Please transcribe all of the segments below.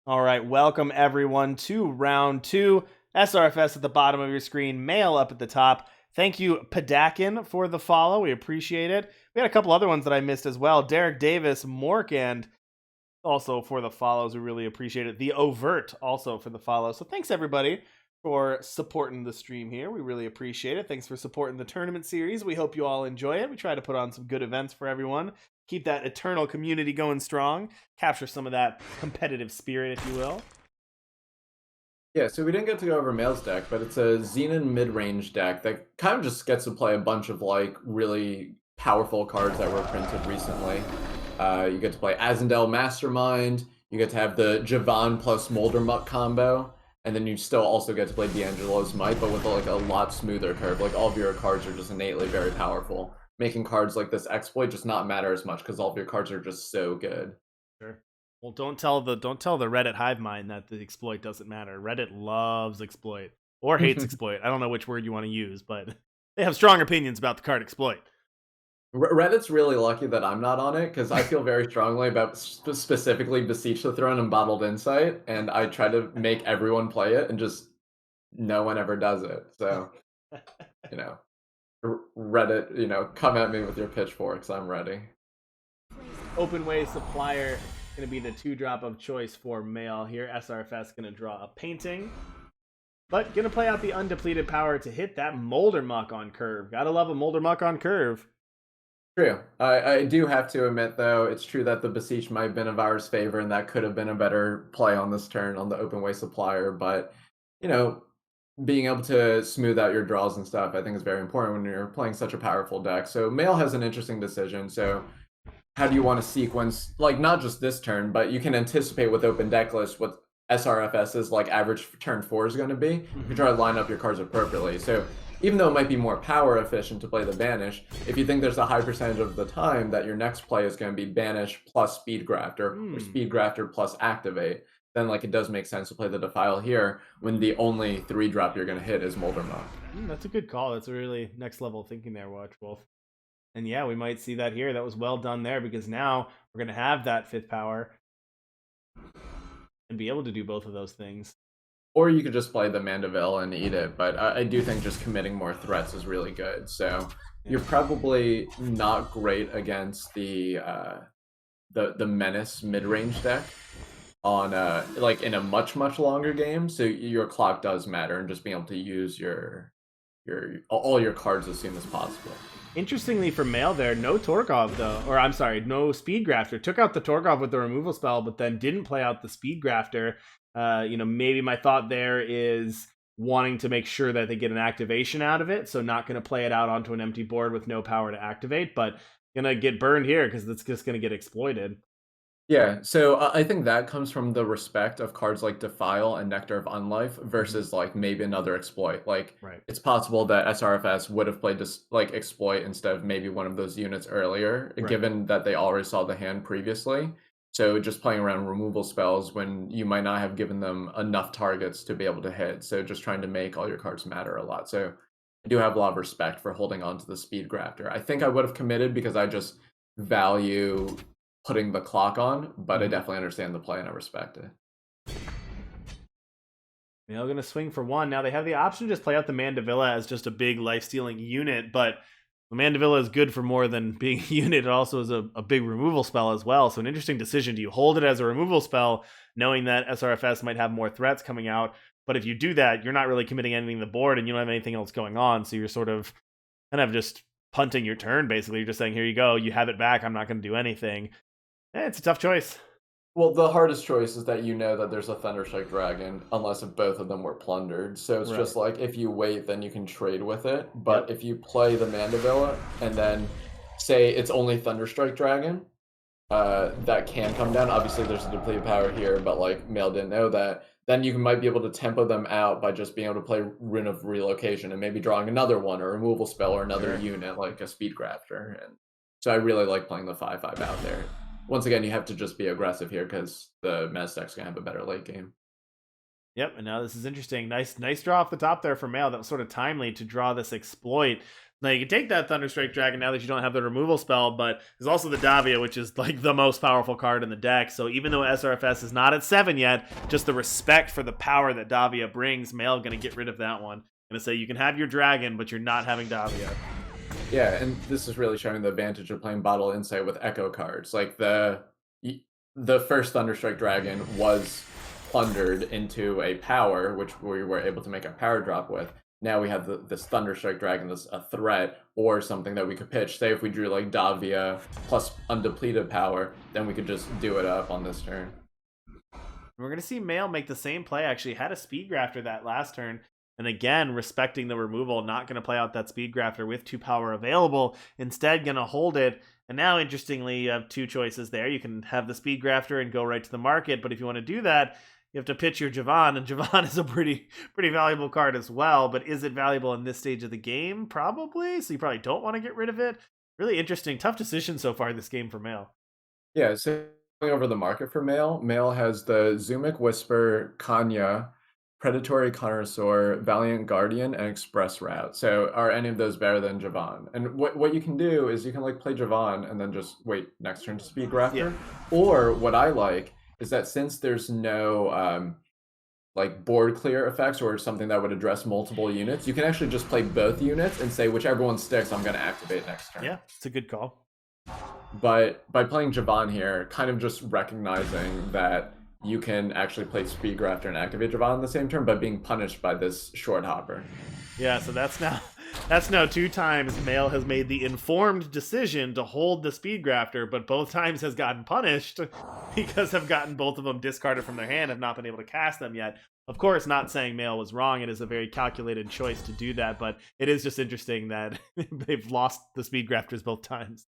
All right, welcome everyone to round two. SRFS at the bottom of your screen, mail up at the top. Thank you, Padakin, for the follow. We appreciate it. We had a couple other ones that I missed as well. Derek Davis, Morkand, also for the follows. We really appreciate it. The Overt, also for the follow. So thanks everybody for supporting the stream here. We really appreciate it. Thanks for supporting the tournament series. We hope you all enjoy it. We try to put on some good events for everyone. Keep that eternal community going strong. Capture some of that competitive spirit, if you will. Yeah, so we didn't get to go over Mail's deck, but it's a Xenon mid-range deck that kind of just gets to play a bunch of like really powerful cards that were printed recently. You get to play Azendel Mastermind, you get to have the Javan plus Moldermuck combo, and then you still also get to play D'Angelo's Might, but with like a lot smoother curve. Like all of your cards are just innately very powerful, making cards like this exploit just not matter as much because all of your cards are just so good. Sure. Well, don't tell the Reddit hive mind that the exploit doesn't matter. Reddit loves exploit or hates exploit. I don't know which word you want to use, but they have strong opinions about the card exploit. Reddit's really lucky that I'm not on it because I feel very strongly about specifically Beseech the Throne and Bottled Insight, and I try to make everyone play it, and just no one ever does it. So, you know, Reddit, come at me with your pitchforks. I'm ready. Open Way Supplier going to be the 2-drop of choice for mail here. SRFS going to draw a painting. But going to play out the undepleted power to hit that Molder Muck on curve. Gotta love a Molder Muck on curve. True. I do have to admit, though, it's true that the Beseech might have been of ours favor, and that could have been a better play on this turn on the Open Way Supplier. But, you know, being able to smooth out your draws and stuff, I think is very important when you're playing such a powerful deck. So Mail has an interesting decision. So how do you want to sequence, like, not just this turn, but you can anticipate with open deck list what SRFS's like average turn 4 is going to be. You try to line up your cards appropriately. So even though it might be more power efficient to play the Banish, if you think there's a high percentage of the time that your next play is going to be Banish plus Speed Grafter or Speed Grafter plus Activate, then like it does make sense to play the Defile here when the only 3-drop you're going to hit is Moldermuck. That's a good call. That's a really next level thinking there, Watch Wolf. And yeah, we might see that here. That was well done there because now we're going to have that 5th power and be able to do both of those things. Or you could just play the Mandeville and eat it, but I do think just committing more threats is really good. So you're probably not great against the Menace mid-range deck on like in a much longer game. So your clock does matter, and just being able to use your all your cards as soon as possible. Interestingly for Mail there, no Torkov though, or I'm sorry, no Speed Grafter. Took out the Torkov with the removal spell, but then didn't play out the Speed Grafter. Maybe my thought there is wanting to make sure that they get an activation out of it, so not going to play it out onto an empty board with no power to activate, but gonna get burned here because it's just gonna get exploited. Yeah, so I think that comes from the respect of cards like Defile and Nectar of Unlife versus like maybe another exploit. Like Right. it's possible that SRFS would have played this like exploit instead of maybe one of those units earlier, Right. given that they already saw the hand previously. So just playing around removal spells when you might not have given them enough targets to be able to hit. So just trying to make all your cards matter a lot. So I do have a lot of respect for holding on to the Speed Grafter. I think I would have committed because I just value putting the clock on, but I definitely understand the play and I respect it. They're going to swing for 1. Now they have the option to just play out the Mandevilla as just a big life-stealing unit, but the Mandevilla is good for more than being a unit. It also is a big removal spell as well. So an interesting decision. Do you hold it as a removal spell, knowing that SRFS might have more threats coming out? But if you do that, you're not really committing anything to the board and you don't have anything else going on. So you're sort of kind of just punting your turn, basically. You're just saying, here you go. You have it back. I'm not going to do anything. It's a tough choice. Well, the hardest choice is that you know that there's a Thunderstrike Dragon, unless if both of them were plundered. So it's just like, if you wait, then you can trade with it. But if you play the Mandevilla, and then say it's only Thunderstrike Dragon, that can come down. Obviously, there's a depleted power here, but like, Mail didn't know that. Then you might be able to tempo them out by just being able to play Rune of Relocation and maybe drawing another one, or a removal spell, or another unit, like a Speed Grafter. And so I really like playing the 5/5 out there. Once again, you have to just be aggressive here because the Menace deck's going to have a better late game. Yep, and now this is interesting. Nice draw off the top there for Mail. That was sort of timely to draw this exploit. Now you can take that Thunderstrike Dragon now that you don't have the removal spell, but there's also the Davia, which is like the most powerful card in the deck. So even though SRFS is not at 7 yet, just the respect for the power that Davia brings, Mail gonna get rid of that one. Gonna say you can have your dragon, but you're not having Davia. Yeah, and this is really showing the advantage of playing Bottle Insight with Echo cards. Like the first Thunderstrike Dragon was plundered into a power, which we were able to make a power drop with. Now we have this Thunderstrike Dragon that's a threat or something that we could pitch. Say if we drew like Davia plus undepleted power, then we could just do it up on this turn. We're going to see Mail make the same play. Actually, had a Speed Grafter that last turn. And again, respecting the removal, not going to play out that Speed Grafter with 2 power available. Instead, going to hold it. And now, interestingly, you have 2 choices there. You can have the Speed Grafter and go right to the market. But if you want to do that, you have to pitch your Javon. And Javon is a pretty valuable card as well. But is it valuable in this stage of the game? Probably. So you probably don't want to get rid of it. Really interesting. Tough decision so far this game for Mail. Yeah, so going over the market for Mail, Mail has the Zumic Whisper, Kanya, Predatory Connoisseur, Valiant Guardian, and Express Route. So are any of those better than Javon? And what you can do is you can like play Javon and then just wait next turn to Speed Grafter. Yeah. Or what I like is that since there's no like board clear effects or something that would address multiple units, you can actually just play both units and say whichever one sticks, I'm going to activate next turn. Yeah, it's a good call. But by playing Javon here, kind of just recognizing that you can actually play Speed Grafter and activate Javon in the same turn, but being punished by this short hopper. Yeah, so that's now 2 times Mail has made the informed decision to hold the Speed Grafter, but both times has gotten punished because have gotten both of them discarded from their hand, have not been able to cast them yet. Of course, not saying Mail was wrong. It is a very calculated choice to do that, but it is just interesting that they've lost the Speed Grafters both times.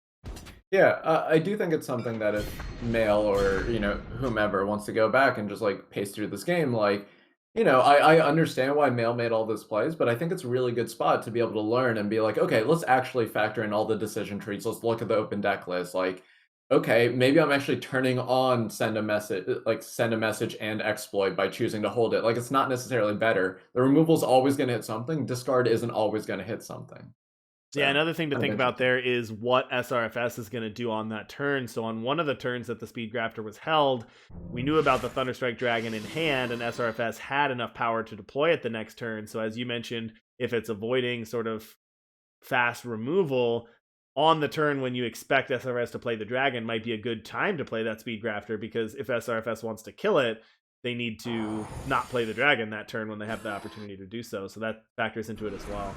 Yeah, I do think it's something that if Mail or, whomever wants to go back and just, like, pace through this game, like, I understand why Mail made all those plays, but I think it's a really good spot to be able to learn and be like, okay, let's actually factor in all the decision trees. Let's look at the open deck list. Like, okay, maybe I'm actually turning on send a message and exploit by choosing to hold it. Like, it's not necessarily better. The removal's always going to hit something. Discard isn't always going to hit something. So, yeah, another thing to think about there is what SRFS is going to do on that turn. So on one of the turns that the Speed Grafter was held, we knew about the Thunderstrike Dragon in hand, and SRFS had enough power to deploy it the next turn. So as you mentioned, if it's avoiding sort of fast removal, on the turn when you expect SRFS to play the dragon might be a good time to play that Speed Grafter, because if SRFS wants to kill it, they need to not play the dragon that turn when they have the opportunity to do so. So that factors into it as well.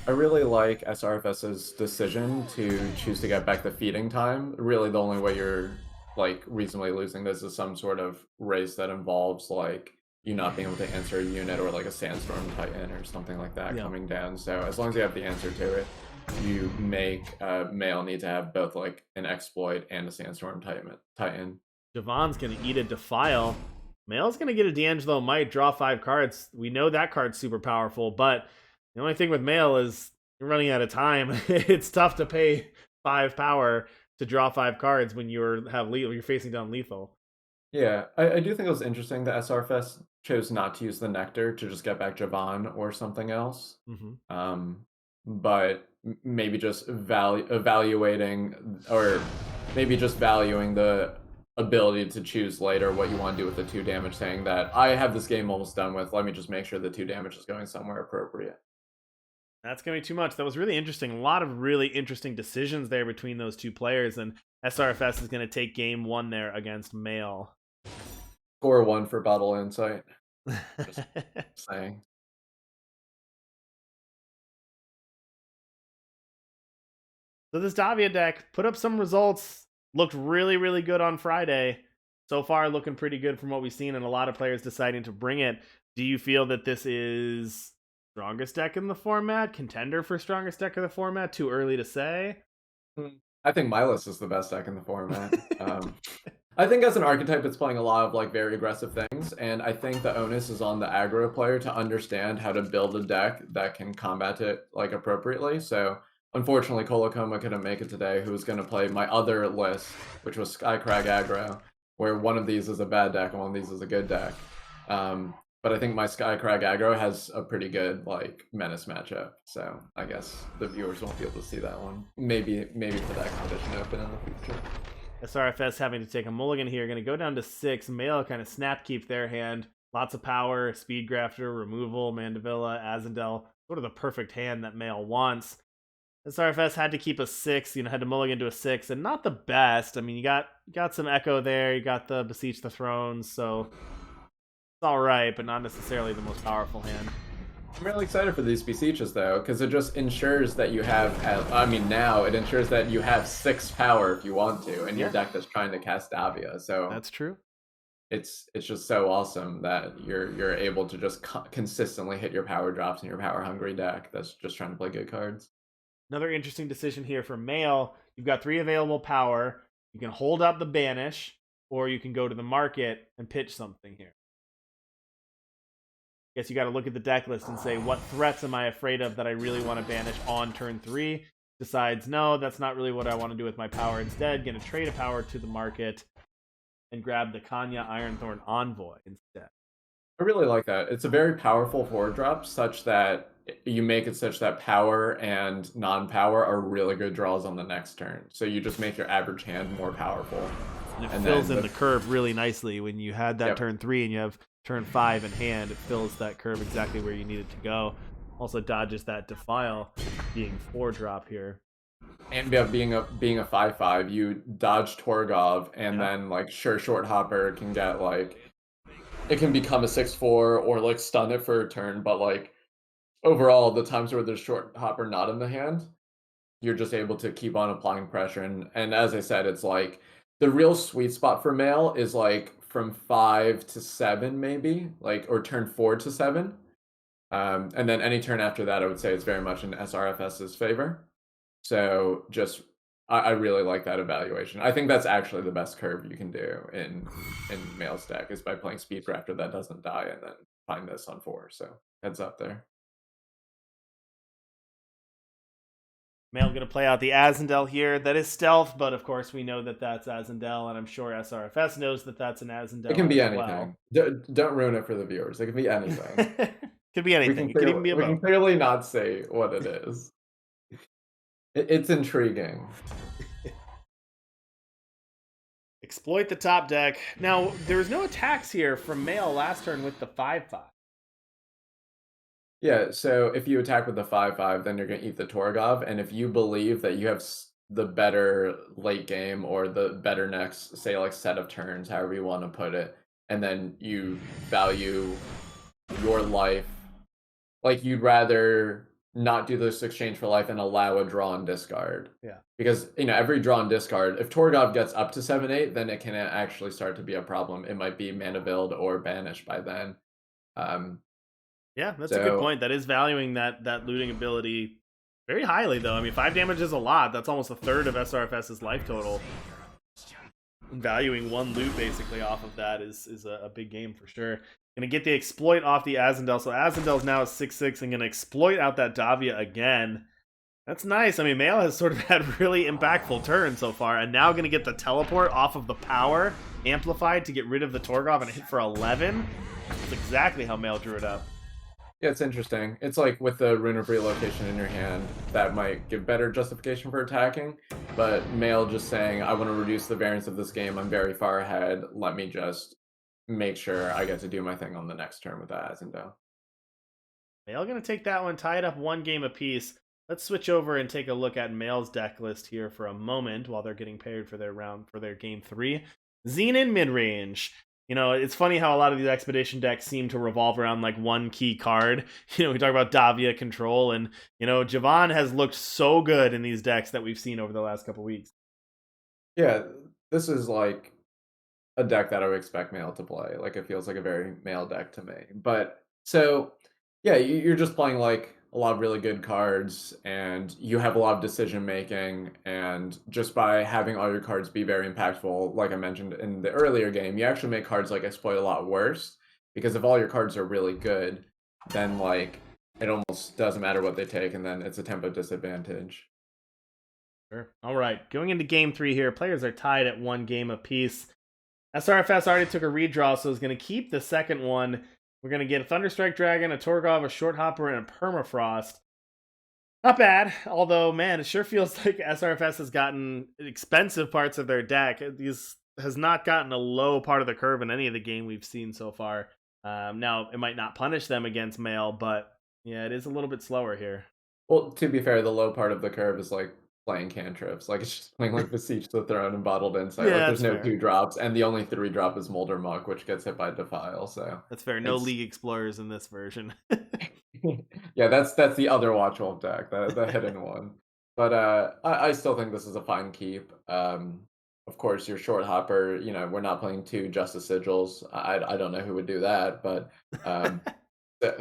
I really like SRFS's decision to choose to get back the feeding time. Really, the only way you're like reasonably losing this is some sort of race that involves like you not being able to answer a unit or like a Sandstorm Titan or something like that coming down. So as long as you have the answer to it, you make Mail need to have both like an exploit and a Sandstorm Titan. Javon's gonna eat a Defile. Mail's gonna get a D'Angelo Might, draw 5 cards. We know that card's super powerful, but the only thing with Mail is you're running out of time. It's tough to pay 5 power to draw 5 cards when you're facing down lethal. Yeah, I do think it was interesting that SRFS chose not to use the Nectar to just get back Javon or something else. Mm-hmm. But maybe just evaluating, or maybe just valuing the ability to choose later what you want to do with the 2 damage, saying that I have this game almost done with, let me just make sure the 2 damage is going somewhere appropriate. That's going to be too much. That was really interesting. A lot of really interesting decisions there between those 2 players, and SRFS is going to take game 1 there against Mail. Score 1 for Bottle Insight. Just saying. So this Davia deck put up some results, looked really good on Friday. So far looking pretty good from what we've seen, and a lot of players deciding to bring it. Do you feel that this is strongest deck in the format? Contender for strongest deck in the format? Too early to say? I think Milas is the best deck in the format. I think as an archetype, it's playing a lot of like very aggressive things, and I think the onus is on the aggro player to understand how to build a deck that can combat it like appropriately. So unfortunately, Kolokoma couldn't make it today, who was going to play my other list, which was Skycrag aggro, where one of these is a bad deck and one of these is a good deck. But I think my Skycrag aggro has a pretty good like menace matchup, so I guess the viewers won't be able to see that one. Maybe for that condition open in the future. SRFS having to take a mulligan here, going to go down to 6. Mail kind of snap keep their hand. Lots of power, Speed Grafter, Removal, Mandevilla, Azendel. Sort of the perfect hand that Mail wants. SRFS had to keep a 6, had to mulligan to a 6, and not the best. I mean, you got some Echo there, you got the Beseech the Thrones, so it's alright, but not necessarily the most powerful hand. I'm really excited for these Beseeches though, because it just ensures that you have, now it ensures that you have 6 power if you want to, and your deck is trying to cast Davia. So that's true. It's just so awesome that you're able to just consistently hit your power drops in your power hungry deck that's just trying to play good cards. Another interesting decision here for Mail. You've got 3 available power. You can hold up the Banish, or you can go to the market and pitch something here. Guess you got to look at the deck list and say, what threats am I afraid of that I really want to banish on turn 3? Decides, no, that's not really what I want to do with my power. Instead, going to trade a power to the market and grab the Kanya Ironthorn Envoy instead. I really like that. It's a very powerful 4-drop, such that you make it such that power and non-power are really good draws on the next turn. So you just make your average hand more powerful. And it fills in the curve really nicely when you had that turn 3 and you have turn 5 in hand. It fills that curve exactly where you need it to go. Also dodges that Defile being 4-drop here. And being a 5/5, you dodge Torgov, and then like Short Hopper can get like it can become a 6/4 or like stun it for a turn, but like overall the times where there's Short Hopper not in the hand, you're just able to keep on applying pressure. And as I said, it's like the real sweet spot for Mail is like from 5 to 7 maybe, like, or turn 4 to 7. And then any turn after that, I would say it's very much in SRFS's favor. So just I really like that evaluation. I think that's actually the best curve you can do in Mail's deck is by playing Speed Grafter that doesn't die and then find this on 4. So heads up there. Mail going to play out the Azendel here. That is stealth, but of course we know that that's Azendel, and I'm sure SRFS knows that that's an Azendel. It can be anything. Well. Don't ruin it for the viewers. It can be anything. Could be anything. It could even be a boat. We can clearly not say what it is. It's intriguing. Exploit the top deck. Now, there was no attacks here from Mail last turn with the 5/5. Yeah, so if you attack with the 5/5, then you're going to eat the Torgov, and if you believe that you have the better late game or the better next, say, like, set of turns, however you want to put it, and then you value your life, like, you'd rather not do this exchange for life and allow a draw and discard. Yeah. Because, every draw and discard, if Torgov gets up to 7/8, then it can actually start to be a problem. It might be mana build or banish by then. Yeah, that's a good point. That is valuing that looting ability very highly, though. I mean, 5 damage is a lot. That's almost a third of SRFS's life total. And valuing 1 loot basically off of that is a big game for sure. Gonna get the exploit off the Azendel. So Azendel's now 6/6 and gonna exploit out that Davia again. That's nice. I mean, Mail has sort of had really impactful turns so far, and now gonna get the teleport off of the power amplified to get rid of the Torgov and hit for 11. That's exactly how Mail drew it up. Yeah, it's interesting. It's like with the Rune of Relocation in your hand, that might give better justification for attacking, but Mail just saying, I want to reduce the variance of this game, I'm very far ahead, let me just make sure I get to do my thing on the next turn with that Azendel. Mail gonna take that one, tie it up 1 game apiece. Let's switch over and take a look at Mail's deck list here for a moment while they're getting paired for their game 3. Xenon midrange. It's funny how a lot of these Expedition decks seem to revolve around like 1 key card. We talk about Davia control, and Javon has looked so good in these decks that we've seen over the last couple weeks. Yeah, this is like a deck that I would expect Mail to play. Like, it feels like a very Mail deck to me. But so yeah, you're just playing like a lot of really good cards, and you have a lot of decision making, and just by having all your cards be very impactful, like I mentioned in the earlier game, you actually make cards like Exploit a lot worse, because if all your cards are really good, then like it almost doesn't matter what they take, and then it's a tempo disadvantage. Sure. All right, going into game 3 here, players are tied at 1 game apiece. SRFS already took a redraw, so is going to keep the second one. We're going to get a Thunderstrike Dragon, a Torgov, a Short Hopper, and a Permafrost. Not bad, although, man, it sure feels like SRFS has gotten expensive parts of their deck. These has not gotten a low part of the curve in any of the game we've seen so far. Now, it might not punish them against Mail, but yeah, it is a little bit slower here. Well, to be fair, the low part of the curve is like playing cantrips. Like it's just playing like Beseech the Throne and Bottled Insight. Yeah, Like there's that's no fair. 2 drops, and the only 3 drop is Molder Muck, which gets hit by Defile. So That's fair. No it's League Explorers in this version. yeah, that's the other Watch Wolf deck, the hidden one. But I still think this is a fine keep. Of course, your short hopper. You know, we're not playing 2 Justice Sigils. I don't know who would do that, but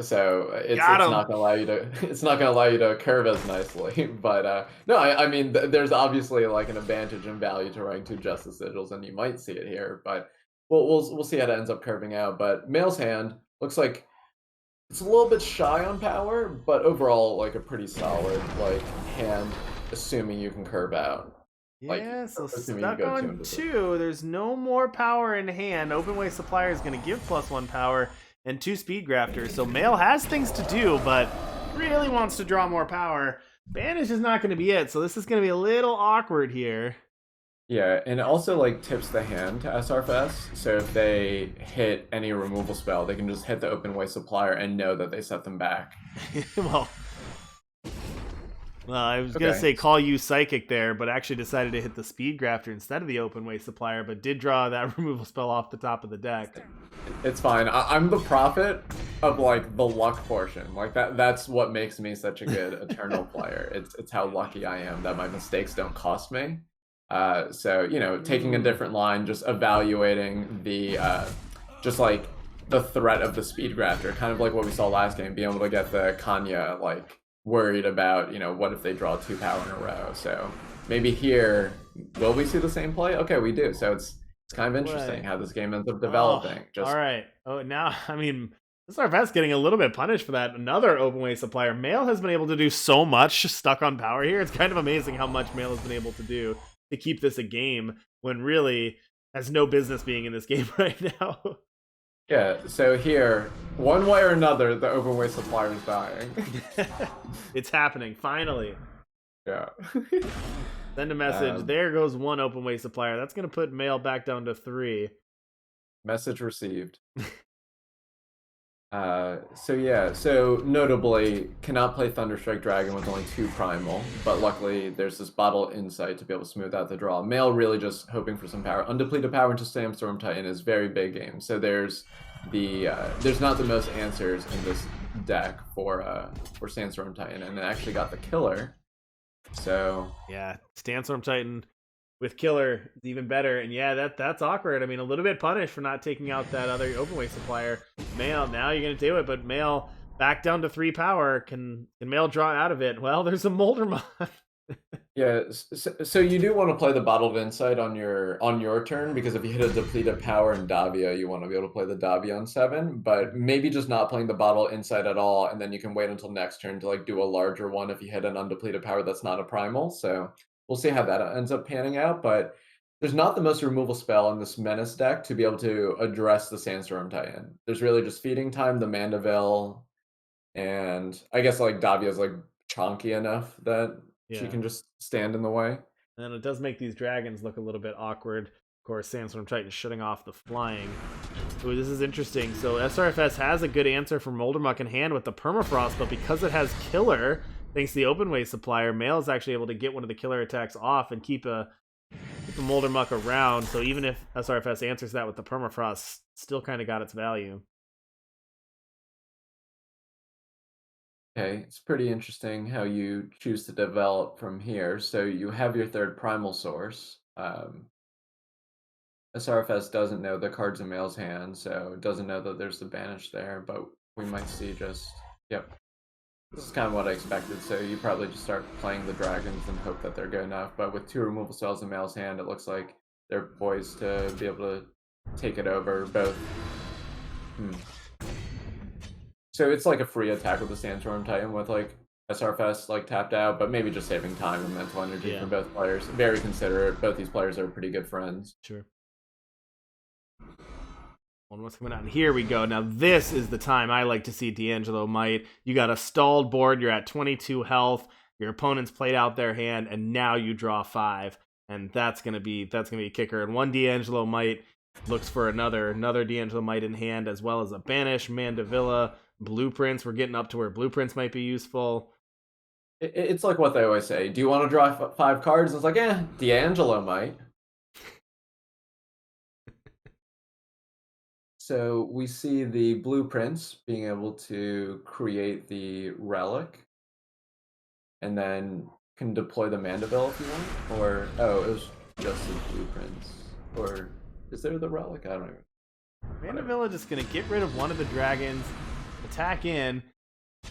so Got it's him. not gonna allow you to it's not gonna allow you to curve as nicely. But no, I mean there's obviously like an advantage and value to running 2 Justice Sigils, and you might see it here. But we'll see how it ends up curving out. But Mail's hand looks like it's a little bit shy on power, but overall like a pretty solid like hand, assuming you can curve out. Like Yeah, so assuming you stuck go 2 on into 2. There's no more power in hand. Open Way Supplier is going to give +1 power and 2 Speed Grafters. So Mail has things to do, but really wants to draw more power. Banish is not going to be it, so this is going to be a little awkward here. Yeah, and it also like tips the hand to SRFS. So if they hit any removal spell, they can just hit the open way supplier and know that they set them back. well, I was going to Okay. say call you Psychic there, but actually decided to hit the Speed Grafter instead of the Open Way Supplier, but did draw that removal spell off the top of the deck. It's fine. I'm the prophet of like the luck portion. Like that's what makes me such a good Eternal player. It's how lucky I am that my mistakes don't cost me. So you know, taking a different line, just evaluating the just like the threat of the speed grafter, kind of like what we saw last game, being able to get the Kanya like worried about, you know, what if they draw 2 power in a row. So maybe here, will we see the same play? Okay, we do. So it's kind of interesting how this game ends up developing. All Just right. Oh, now, I mean, SRFS getting a little bit punished for that. Another open way supplier. Mail has been able to do so much stuck on power here. It's kind of amazing how much Mail has been able to do to keep this a game when really has no business being in this game right now. yeah, so here, one way or another, the open way supplier is dying. It's happening, finally. Yeah. Send a message. There goes one open way supplier. That's going to put Mail back down to 3. Message received. So yeah, so notably, cannot play Thunderstrike Dragon with only 2 primal, but luckily there's this Bottle Insight to be able to smooth out the draw. Mail really just hoping for some power. Undepleted power into Sandstorm Titan is very big game, so there's not the most answers in this deck for Sandstorm Titan, and it actually got the killer. So yeah, Sandstorm Titan with killer is even better. And yeah, that's awkward. I mean, a little bit punished for not taking out that other open way supplier. Mail, now you're gonna do it, but Mail back down to 3 power. Can Mail draw out of it? Well, there's a Molder Muck. yeah, so you do want to play the Bottled Insight on your turn, because if you hit a depleted power in Davia, you want to be able to play the Davia on 7, but maybe just not playing the Bottled Insight at all, and then you can wait until next turn to like do a larger one if you hit an undepleted power that's not a primal. So we'll see how that ends up panning out, but there's not the most removal spell in this Menace deck to be able to address the Sandstorm Titan. There's really just Feeding Time, the Mandeville, and I guess like Davia's like chonky enough that she Yeah, can just stand in the way. and it does make these dragons look a little bit awkward. Of course, Sandstorm Titan shutting off the flying. Ooh, this is interesting. So SRFS has a good answer for Molder Muck in hand with the Permafrost, but because it has killer, thanks to the open way supplier, Mail is actually able to get one of the killer attacks off and keep a Molder Muck around. So even if SRFS answers that with the Permafrost, still kind of got its value. Okay, it's pretty interesting how you choose to develop from here. So you have your third primal source. SRFS doesn't know the cards in Mail's hand, so it doesn't know that there's the banish there, but we might see just, yep. This is kind of what I expected, so you probably just start playing the dragons and hope that they're good enough, but with 2 removal spells in Mail's hand, it looks like they're poised to be able to take it over both. So it's like a free attack with the Sandstorm Titan with like SRFS like tapped out, but maybe just saving time and mental energy Yeah. for both players. Very considerate. Both these players are pretty good friends. Sure. What's coming out? And here we go. Now this is the time I like to see D'Angelo Might. You got a stalled board. You're at 22 health. Your opponent's played out their hand, and now you draw 5, and that's gonna be a kicker. And one D'Angelo Might looks for another D'Angelo Might in hand, as well as a Banish, Mandevilla, Blueprints. We're getting up to where Blueprints might be useful. It's like what they always say. Do you want to draw 5 cards? It's like, D'Angelo might. So we see the blueprints being able to create the relic, and then can deploy the Mandeville if you want. Or it was just the blueprints. Or is there the relic? I don't know. Mandevilla just gonna get rid of one of the dragons, attack in.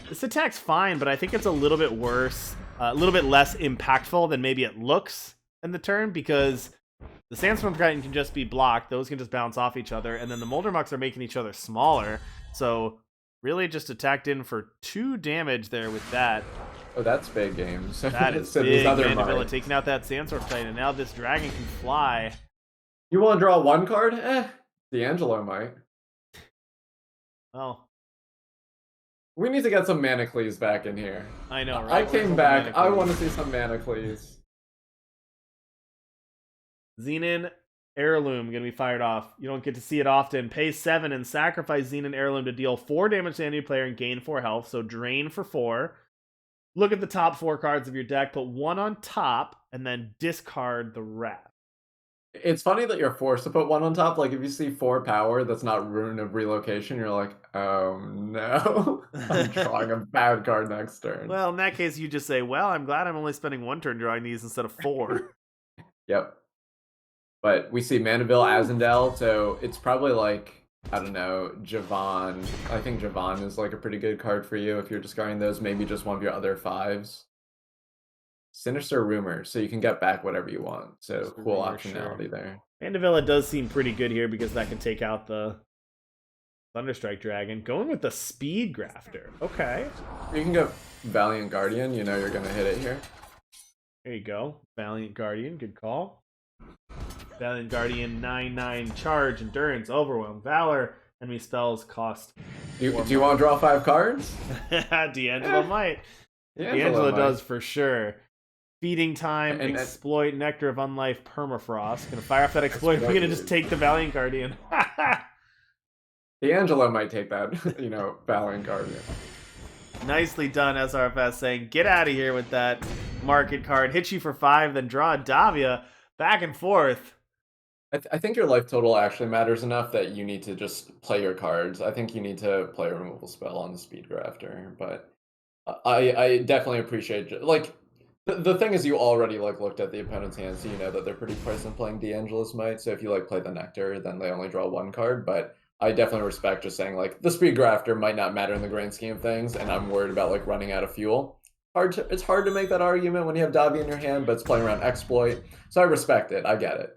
This attack's fine, but I think it's a little bit worse, a little bit less impactful than maybe it looks in the turn, because the Sandstorm Titan can just be blocked. Those can just bounce off each other, and then the Moldermucks are making each other smaller. So really just attacked in for 2 damage there with that. Oh, that's big games. That is so big. Mandevilla taking out that Sandstorm Titan, and now this dragon can fly. You want to draw 1 card? D'Angelo might. Well, we need to get some Manacles back in here. I know, right? I came back. I want to see some Manacles. Xenon Heirloom going to be fired off. You don't get to see it often. Pay 7 and sacrifice Xenon Heirloom to deal 4 damage to any player and gain 4 health. So drain for 4. Look at the top 4 cards of your deck. Put 1 on top and then discard the rest. It's funny that you're forced to put 1 on top. Like, if you see 4 power that's not Rune of Relocation, you're like, oh no, I'm drawing a bad card next turn. Well, in that case, you just say, well, I'm glad I'm only spending 1 turn drawing these instead of 4. Yep. But we see Mandeville, Azendel, so it's probably like, I don't know, Javon. I think Javon is like a pretty good card for you if you're discarding those. Maybe just one of your other 5s. Sinister Rumor, so you can get back whatever you want. So cool optionality there. Mandevilla does seem pretty good here because that can take out the Thunderstrike Dragon. Going with the Speed Grafter. Okay. You can go Valiant Guardian. You know you're going to hit it here. There you go. Valiant Guardian. Good call. Valiant Guardian, 9/9 charge, endurance, overwhelm, valor. Enemy spells cost. Do you want to draw 5 cards? D'Angelo might. D'Angelo does for sure. Feeding time, and exploit, Nectar of Unlife, Permafrost. Gonna fire off that exploit. We're gonna just take the Valiant Guardian. D'Angelo might take that, Valiant Guardian. Nicely done, Essarefess, saying, get out of here with that market card. Hit you for 5, then draw a Davia. Back and forth. I think your life total actually matters enough that you need to just play your cards. I think you need to play a removal spell on the Speed Grafter, but I definitely appreciate, like, the thing is you already, like, looked at the opponent's hand, so you know that they're pretty present playing D'Angelo's Might, so if you, like, play the Nectar, then they only draw 1 card, but I definitely respect just saying, like, the Speed Grafter might not matter in the grand scheme of things, and I'm worried about, like, running out of fuel. It's hard to make that argument when you have Davi in your hand, but it's playing around exploit. So I respect it. I get it.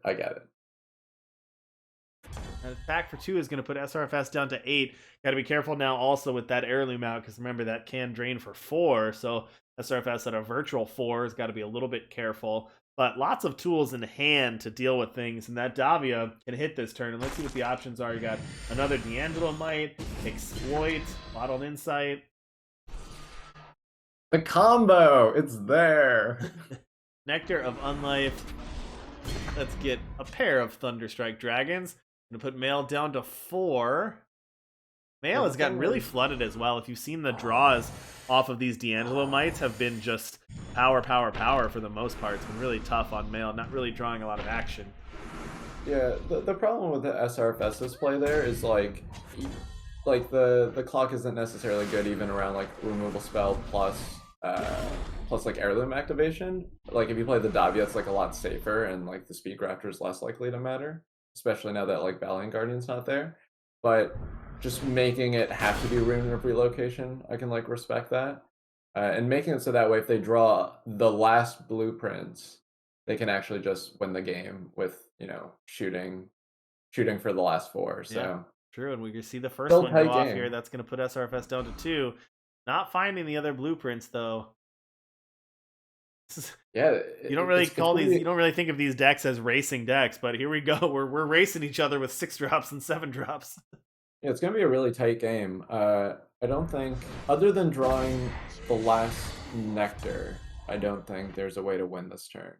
An attack for 2 is going to put Essarefess down to 8. Got to be careful now also with that heirloom out, because remember that can drain for 4. So Essarefess at a virtual 4 has got to be a little bit careful. But lots of tools in hand to deal with things, and that Davia can hit this turn. And let's see what the options are. You got another D'Angelo Might, exploit, bottled insight. The combo, it's there. Nectar of Unlife. Let's get a pair of Thunderstrike Dragons. I'm going to put Mail down to 4. Mail has gotten really flooded as well. If you've seen the draws off of these D'Angelo Mites have been just power for the most part. It's been really tough on Mail, not really drawing a lot of action. Yeah, the problem with the SRFS's play there is like the clock isn't necessarily good even around like removal spell plus like heirloom activation. Like if you play the Davia, it's like a lot safer, and like the Speed Grafter is less likely to matter, especially now that like Valiant Guardian's not there. But just making it have to be Rune of Relocation, I can like respect that, and making it so that way if they draw the last blueprints, they can actually just win the game with shooting for the last 4. So yeah, true, and we can see the first still one go off here. That's going to put SRFS down to 2. Not finding the other blueprints though. Yeah, You don't really it's call gonna these. be You don't really think of these decks as racing decks, but here we go. We're racing each other with 6 drops and 7 drops. yeah, it's gonna be a really tight game. I don't think, other than drawing the last nectar, I don't think there's a way to win this turn.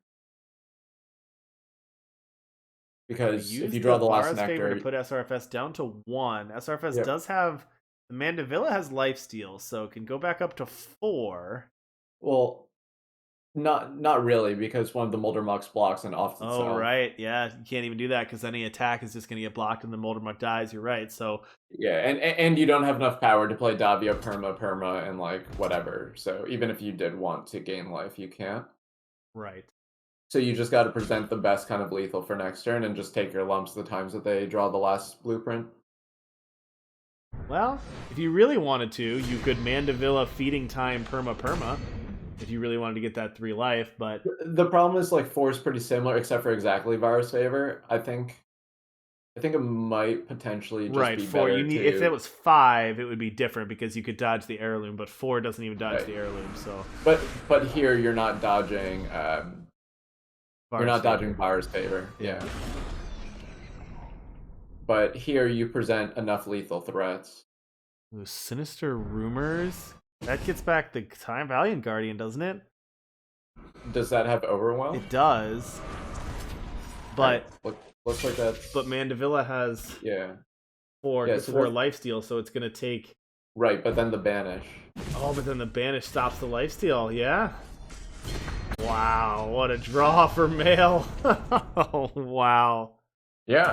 Gonna Because if use you draw the the last Vara's favor to nectar, put SRFS down to 1. SRFS yep. does have the Mandevilla has lifesteal, so it can go back up to 4. Well, not really, because one of the Moldermucks blocks and offs Oh itself. right, yeah, you can't even do that because any attack is just gonna get blocked and the Moldermuck dies. You're right. So Yeah, and you don't have enough power to play Davia perma, and like whatever. So even if you did want to gain life, you can't. right. So you just got to present the best kind of lethal for next turn and just take your lumps the times that they draw the last blueprint. Well, if you really wanted to, you could Mandevilla feeding time perma if you really wanted to get that 3 life, but The problem is like 4 is pretty similar, except for exactly Vara's favor. I think it might potentially just right, be 4 you better need if it to. was 5, it would be different because you could dodge the heirloom, but 4 doesn't even dodge Right. the heirloom, so But here you're not dodging. You're Vara's not dodging favor. Vara's favor. Yeah. Yeah. But here you present enough lethal threats. Ooh, Sinister Rumors. That gets back the Time Valiant Guardian, doesn't it? Does that have overwhelm? It does. But Looks like that's. but Mandevilla has Yeah. 4 Yeah, so 4 that's- lifesteal, so it's gonna take. Right, but then the banish. Oh, but then the banish stops the lifesteal. Yeah. Wow, what a draw for Mail. Oh, wow. Yeah.